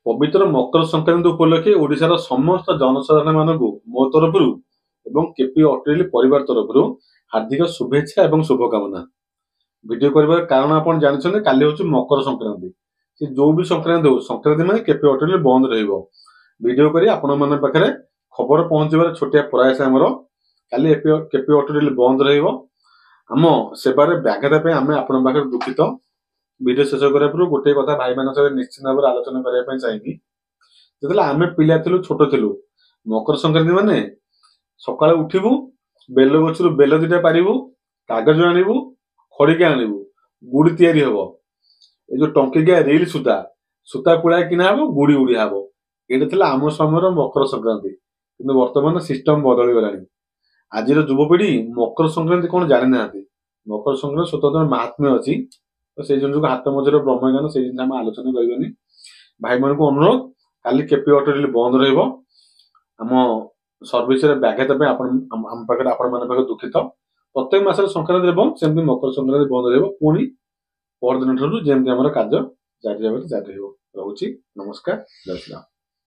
पवित्र मकर संक्रांति उपलक्षे ओडिशार समस्त जनसाधारण मानकु मो तरफरु एवं केपी अटेल परिवार तरफरु हार्दिक शुभेच्छा एवं शुभकामना। वीडियो करबार कारण आपण जानिछन काली होची मकर संक्रांति। से जो भी संक्रांति हो संक्रांति माने केपी अटेल बंद रहइबो। वीडियो करी आपण मन पाखरे खबर पहुंचबार छोटिया प्रयास हमरो। काली केपी अटेल बंद रहइबो। हम सेबारे व्याघात पे आमे आपण पाखरे दुखित। वीडियो शेष करा पूर्व गोटे कथा भाई मान सहित निश्चित भाव आलोचना करने चाहिए। जो आम पिला थिलु छोट थिलु मकर संक्रांति माने सकाळ उठिबु बेल गछरु बेल दिटा पारिबु कागज आनिबु खड़िका आनिबु गुड़ी तैयारी हबो। ए जो टंकिका रील सुता सुता पुळा किना हबो गुड़ी उड़ी हबो। एटा थिला आम समयर मकर संक्रांति। किंतु वर्तमान सिस्टम बदली गलानी। आजिर युवपीढ़ी मकर संक्रांति कोन जानि नाहांती। मकर संक्रांति स्वतंत्र महात्म्य अछि। तो से जिन हाथ मझे ब्रह्मज्ञान से जिन आलोचना करनी भाई मान को अनुरोध काली केपी अटेल बंद रहिबो। आम सर्विस व्याघात दुखित। प्रत्येक मास संक्रांति बंद सेमती मकर संक्रांति बंद रहिबो। पुणी परदिन ठू जमी आम कार्य जारी जारी रहुछि। नमस्कार, जय श्री राम।